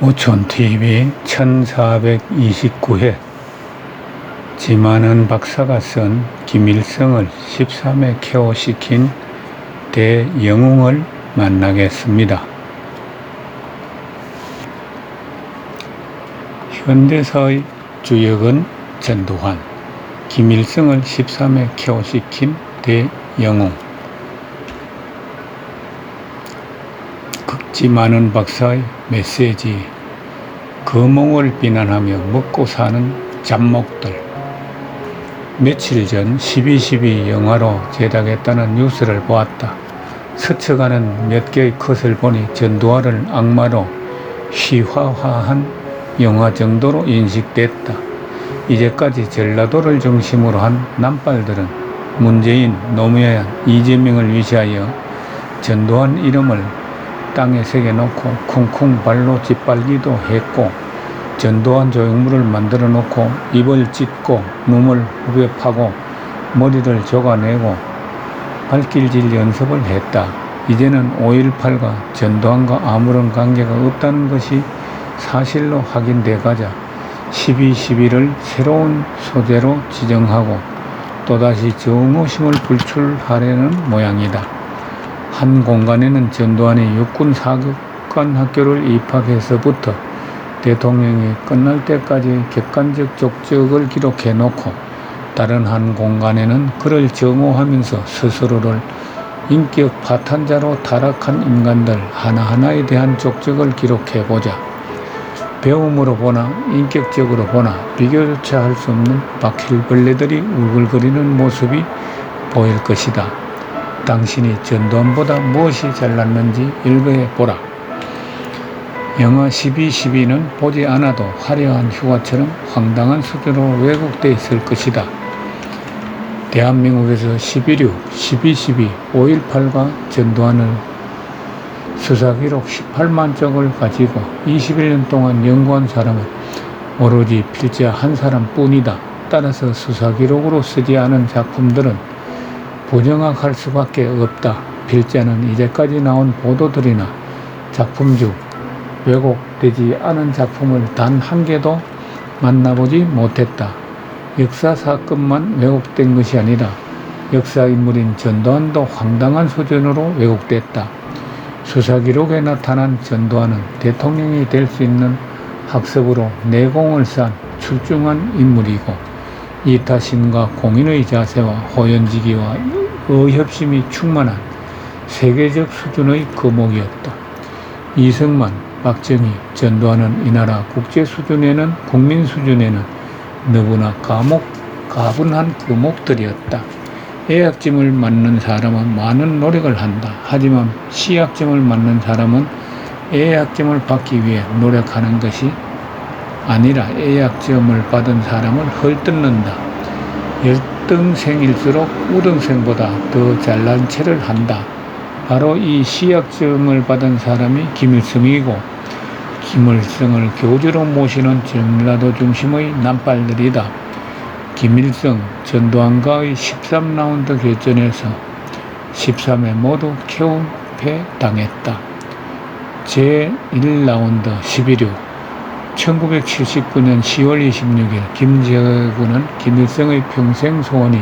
오촌TV 1429회 지만은 박사가 쓴 김일성을 13회 KO시킨 대영웅을 만나겠습니다. 현대사의 주역은 전두환, 김일성을 13회 KO시킨 대영웅. 극지만은 박사의 메시지. 거몽을 비난하며 먹고 사는 잡목들. 며칠 전 12.12 영화로 제작했다는 뉴스를 보았다. 스쳐가는 몇 개의 컷을 보니 전두환을 악마로 희화화한 영화 정도로 인식됐다. 이제까지 전라도를 중심으로 한 남발들은 문재인, 노무현, 이재명을 위시하여 전두환 이름을 땅에 새겨놓고 쿵쿵 발로 짓밟기도 했고, 전두환 조형물을 만들어 놓고 입을 찢고 눈을 후벼 파고 머리를 조가내고 발길질 연습을 했다. 이제는 5.18과 전두환과 아무런 관계가 없다는 것이 사실로 확인돼 가자 12.12를 새로운 소재로 지정하고 또다시 정오심을 불출하려는 모양이다. 한 공간에는 전두환이 육군 사격관 학교를 입학해서부터 대통령이 끝날 때까지 객관적 족적을 기록해 놓고, 다른 한 공간에는 그를 정오하면서 스스로를 인격 파탄자로 타락한 인간들 하나하나에 대한 족적을 기록해 보자. 배움으로 보나 인격적으로 보나 비교조차 할 수 없는 바퀴벌레들이 울글거리는 모습이 보일 것이다. 당신이 전두환보다 무엇이 잘났는지 일거해 보라. 영화 12.12는 보지 않아도 화려한 휴가처럼 황당한 수준으로 왜곡되어 있을 것이다. 대한민국에서 11.6, 12.12, 5.18과 전두환을 수사기록 18만 쪽을 가지고 21년 동안 연구한 사람은 오로지 필자 한 사람뿐이다. 따라서 수사기록으로 쓰지 않은 작품들은 부정확할 수밖에 없다. 필자는 이제까지 나온 보도들이나 작품 중 왜곡되지 않은 작품을 단 한 개도 만나보지 못했다. 역사 사건만 왜곡된 것이 아니라 역사 인물인 전두환도 황당한 수준으로 왜곡됐다. 수사기록에 나타난 전두환은 대통령이 될 수 있는 학습으로 내공을 쌓은 출중한 인물이고, 이타심과 공인의 자세와 호연지기와 의협심이 충만한 세계적 수준의 거목이었다. 이승만, 박정희, 전두환은 이 나라 국제 수준에는 국민 수준에는 너무나 가분한 거목들이었다. A학점을 맞는 사람은 많은 노력을 한다. 하지만 C학점을 맞는 사람은 A학점을 받기 위해 노력하는 것이 아니라 A학점을 받은 사람을 헐뜯는다. 열등생일수록 우등생보다 더 잘난 체를 한다. 바로 이 C학점을 받은 사람이 김일성이고, 김일성을 교주로 모시는 전라도 중심의 남발들이다. 김일성, 전두환과의 13라운드 결전에서 13회 모두 KO패당했다. 제1라운드 11.6 1979년 10월 26일 김정은은 김일성의 평생 소원이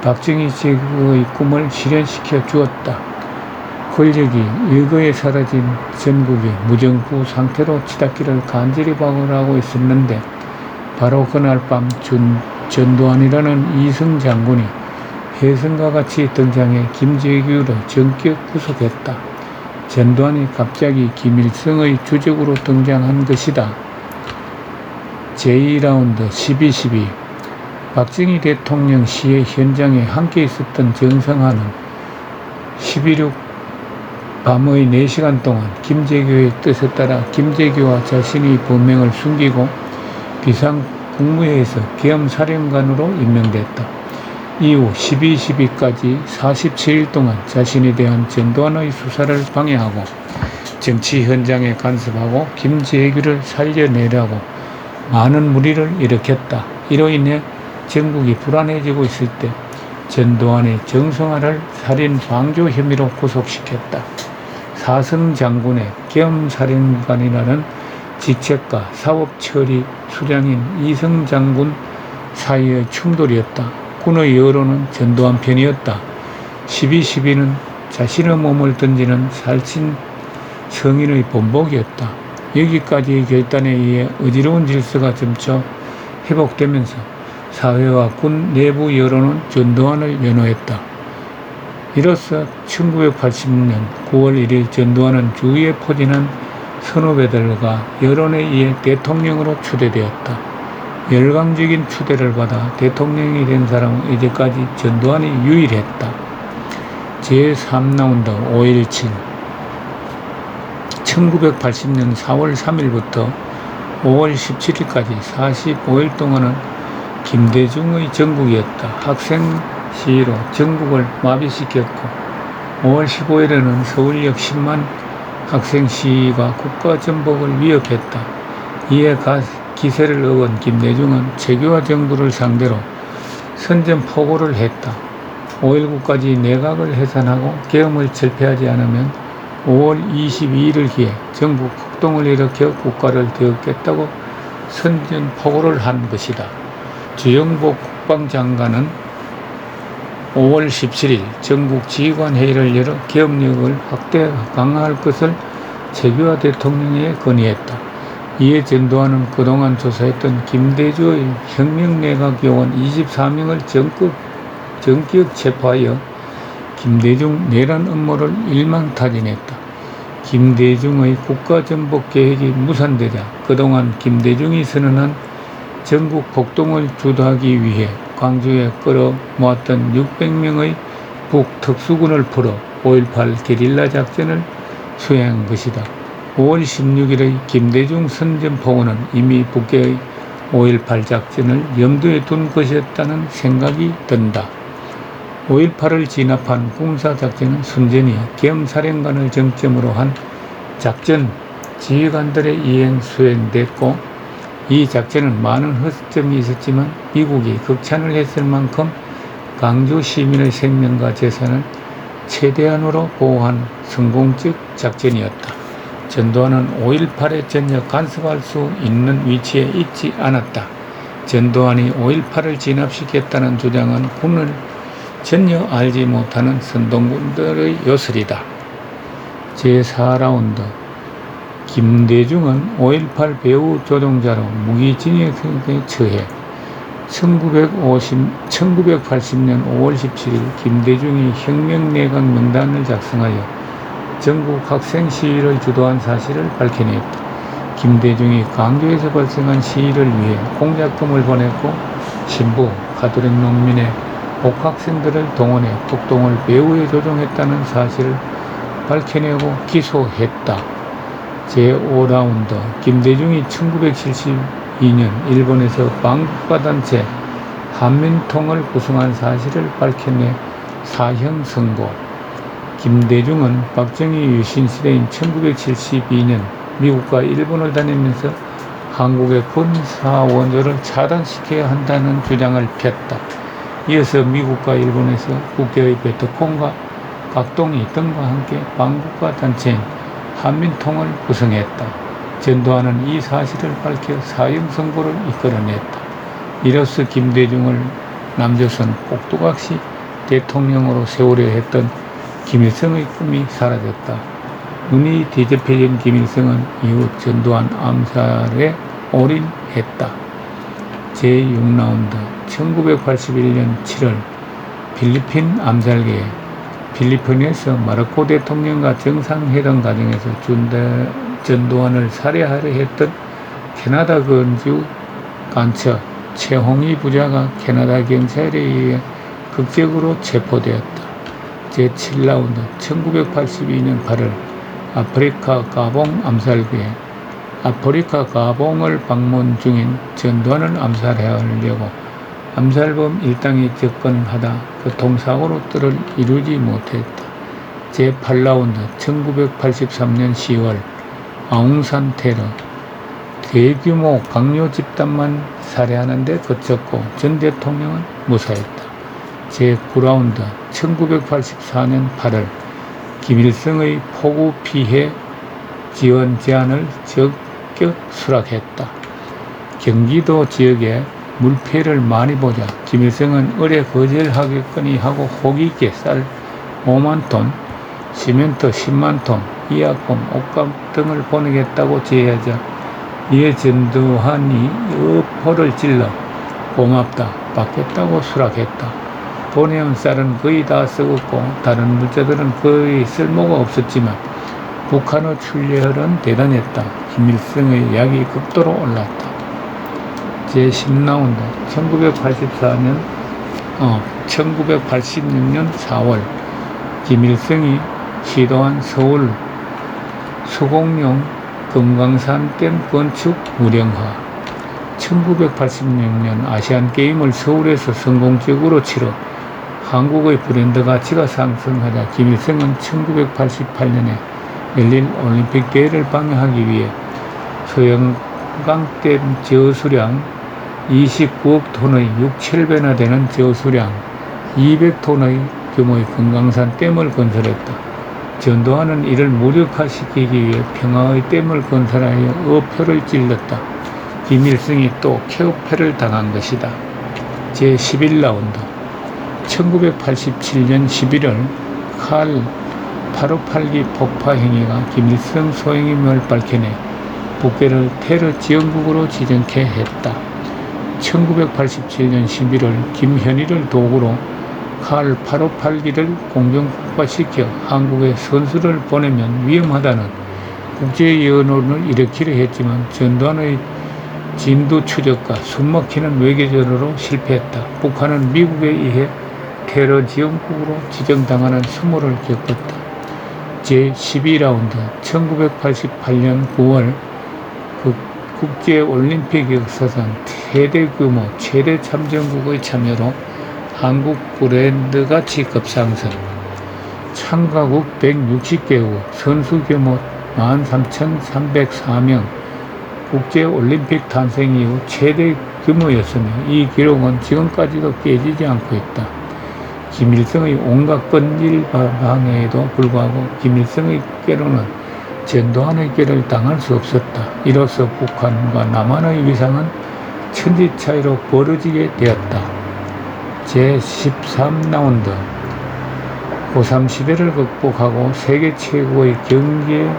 박정희 제국의 꿈을 실현시켜 주었다. 권력이 일거에 사라진 전국이 무정부 상태로 치닫기를 간절히 바라고 있었는데, 바로 그날 밤 전두환이라는 이승 장군이 혜성과 같이 등장해 김재규를 전격 구속했다. 전두환이 갑자기 김일성의 주적으로 등장한 것이다. 제2라운드 12.12 박정희 대통령 시해 현장에 함께 있었던 정성화는 12.6 밤의 4시간 동안 김재규의 뜻에 따라 김재규와 자신의 본명을 숨기고 비상국무회에서 계엄사령관으로 임명됐다. 이후 12.12까지 47일 동안 자신에 대한 전두환의 수사를 방해하고 정치 현장에 간섭하고 김재규를 살려내려고 많은 무리를 일으켰다. 이로 인해 전국이 불안해지고 있을 때 전두환의 정성화를 살인 방조 혐의로 구속시켰다. 사성 장군의 계엄사령관이라는 직책과 사업 처리 수장인 이성 장군 사이의 충돌이었다. 군의 여론은 전두환 편이었다. 12.12는 자신의 몸을 던지는 살신 성인의 본복이었다. 여기까지의 결단에 의해 어지러운 질서가 점차 회복되면서 사회와 군 내부 여론은 전두환을 연호했다. 이로써 1980년 9월 1일 전두환은 주위에 포진한 선후배들과 여론에 의해 대통령으로 추대되었다. 열광적인 추대를 받아 대통령이 된 사람은 이제까지 전두환이 유일했다. 제3라운드 5.17 1980년 4월 3일부터 5월 17일까지 45일 동안은 김대중의 정국이었다. 학생 시위로 전국을 마비시켰고 5월 15일에는 서울역 10만 학생 시위가 국가 전복을 위협했다. 이에 기세를 얻은 김대중은 최규하 정부를 상대로 선전포고를 했다. 5.19까지 내각을 해산하고 계엄을 철폐하지 않으면 5월 22일을 기해 전국 폭동을 일으켜 국가를 되었겠다고 선전포고를 한 것이다. 주영복 국방장관은 5월 17일 전국 지휘관회의를 열어 계엄력을 확대 강화할 것을 최규하 대통령에 건의했다. 이에 전두환은 그동안 조사했던 김대주의 혁명내각 요원 24명을 전격 체포하여 김대중 내란 음모를 일망타진했다. 김대중의 국가전복 계획이 무산되자 그동안 김대중이 선언한 전국 폭동을 주도하기 위해 광주에 끌어모았던 600명의 북특수군을 풀어 5.18 게릴라 작전을 수행한 것이다. 5월 16일의 김대중 선전포고는 이미 북계의 5.18 작전을 염두에 둔 것이었다는 생각이 든다. 5.18을 진압한 군사작전은 순전히 계엄사령관을 정점으로 한 작전 지휘관들에 의해 수행됐고 이 작전은 많은 허점이 있었지만 미국이 극찬을 했을 만큼 광주 시민의 생명과 재산을 최대한으로 보호한 성공적 작전이었다. 전두환은 5.18에 전혀 간섭할 수 있는 위치에 있지 않았다. 전두환이 5.18을 진압시켰다는 주장은 군을 전혀 알지 못하는 선동군들의 요술이다. 제4라운드 김대중은 5.18 배후 조종자로 무기징역에 처해 1980년 5월 17일 김대중이 혁명내각 명단을 작성하여 전국 학생 시위를 주도한 사실을 밝혀냈다. 김대중이 광주에서 발생한 시위를 위해 공작금을 보냈고 신부, 가톨릭 농민의 복학생들을 동원해 폭동을 배후에 조종했다는 사실을 밝혀내고 기소했다. 제5라운드 김대중이 1972년 일본에서 반국가단체 한민통을 구성한 사실을 밝혀내 사형 선고. 김대중은 박정희 유신 시대인 1972년 미국과 일본을 다니면서 한국의 군사 원조를 차단시켜야 한다는 주장을 폈다. 이어서 미국과 일본에서 국대의 베트콩과 각동이 등과 함께 반국가 단체인 한민통을 구성했다. 전두환은 이 사실을 밝혀 사형 선고를 이끌어냈다. 이로써 김대중을 남조선 꼭두각시 대통령으로 세우려 했던 김일성의 꿈이 사라졌다. 눈이 뒤집혀진 김일성은 이후 전두환 암살에 올인했다. 제6라운드 1981년 7월 필리핀 암살계에 필리핀에서 마르코 대통령과 정상회담 과정에서 전두환을 살해하려 했던 캐나다 건주 간첩 최홍희 부자가 캐나다 경찰에 의해 극적으로 체포되었다. 제7라운드 1982년 8월 아프리카 가봉 암살기에 아프리카 가봉을 방문 중인 전두환을 암살하려고 암살범 일당이 접근하다 교통사고로 뜰을 이루지 못했다. 제8라운드 1983년 10월 아웅산 테러 대규모 강요 집단만 살해하는 데 그쳤고 전 대통령은 무사했다. 제9라운드 1984년 8월 김일성의 폭우 피해 지원 제안을 꺾여 수락했다. 경기도 지역에 물피해를 많이 보자 김일성은 의뢰 거절하겠거니 하고 호기 있게 쌀 5만 톤, 시멘트 10만 톤, 의약품, 옷감 등을 보내겠다고 제의하자 이에 전두환이 어포를 찔러 고맙다, 받겠다고 수락했다. 보내온 쌀은 거의 다 썩었고 다른 물자들은 거의 쓸모가 없었지만 북한의 출혈은 대단했다. 김일성의 약이 극도로 올랐다. 제10라운드 1986년 4월 김일성이 시도한 서울 수공용 금강산댐 건축 무령화 1986년 아시안게임을 서울에서 성공적으로 치러 한국의 브랜드 가치가 상승하자 김일성은 1988년에 열릴 올림픽 대회를 방해하기 위해 소형강댐 저수량 29억 톤의 6, 7배나 되는 저수량 200톤의 규모의 금강산 댐을 건설했다. 전두환은 이를 무력화시키기 위해 평화의 댐을 건설하여 어표를 찔렀다. 김일성이 또 케어패를 당한 것이다. 제11라운드 1987년 11월 칼 858기 폭파 행위가 김일성 소행임을 밝혀내 북괴를 테러 지원국으로 지정케 했다. 1987년 11월 김현희를 도구로 칼 858기를 공중 폭파시켜 한국에 선수를 보내면 위험하다는 국제여론을 일으키려 했지만 전두환의 진두 추적과 숨막히는 외교전으로 실패했다. 북한은 미국에 의해 테러 지원국으로 지정당하는 수모를 겪었다. 제12라운드 1988년 9월 국제올림픽 역사상 최대 규모 최대 참전국의 참여로 한국 브랜드 가치 급상승 참가국 160개국 선수 규모 13,304명 국제올림픽 탄생 이후 최대 규모였으며 이 기록은 지금까지도 깨지지 않고 있다. 김일성의 온갖 건질 방해에도 불구하고 김일성의 꾀로는 전두환의 꾀를 당할 수 없었다. 이로써 북한과 남한의 위상은 천지 차이로 벌어지게 되었다. 제13라운드 고3 시대를 극복하고 세계 최고의 경제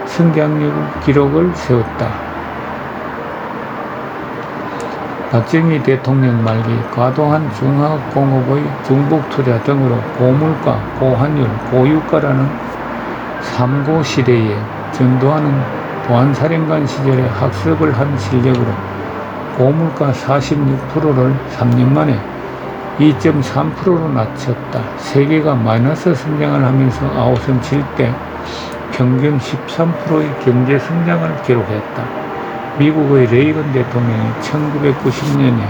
성장력 기록을 세웠다. 박정희 대통령 말기 과도한 중화공업의 중복투자 등으로 고물가, 고환율, 고유가라는 삼고 시대에 전두환은 보안사령관 시절에 학습을 한 실력으로 고물가 46%를 3년 만에 2.3%로 낮췄다. 세계가 마이너스 성장을 하면서 아웃은 칠 때 평균 13%의 경제 성장을 기록했다. 미국의 레이건 대통령이 1990년에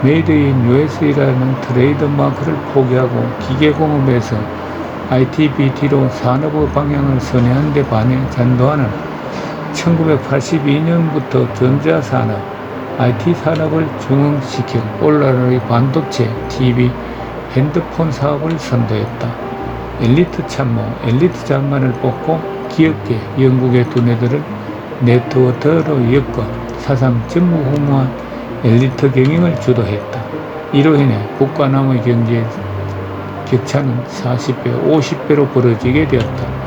메이드 인 USA라는 트레이드 마크를 포기하고 기계공업에서 ITBT로 산업의 방향을 선회한 데 반해 전두환은 1982년부터 전자산업, IT 산업을 중흥시켜 오늘날의 반도체, TV, 핸드폰 사업을 선도했다. 엘리트 참모, 엘리트 장관을 뽑고 기업계, 영국의 두뇌들을 네트워크로 엮어 사상 전무후무한 엘리트 경영을 주도했다. 이로 인해 북과 남의 경제 격차는 40배, 50배로 벌어지게 되었다.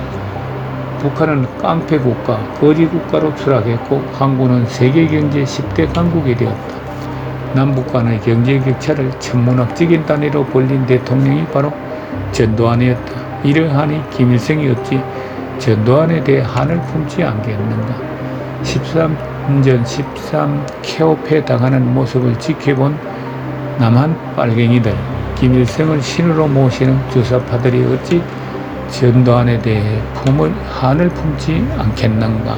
북한은 깡패 국가, 거지 국가로 추락했고 한국은 세계 경제 10대 강국이 되었다. 남북 간의 경제 격차를 천문학적인 단위로 벌린 대통령이 바로 전두환이었다. 이러하니 김일성이 어찌 전두환에 대해 한을 품지 않겠는가. 13전 13 케어패 당하는 모습을 지켜본 남한 빨갱이들, 김일성을 신으로 모시는 주사파들이 어찌 전두환에 대해 한을 품지 않겠는가.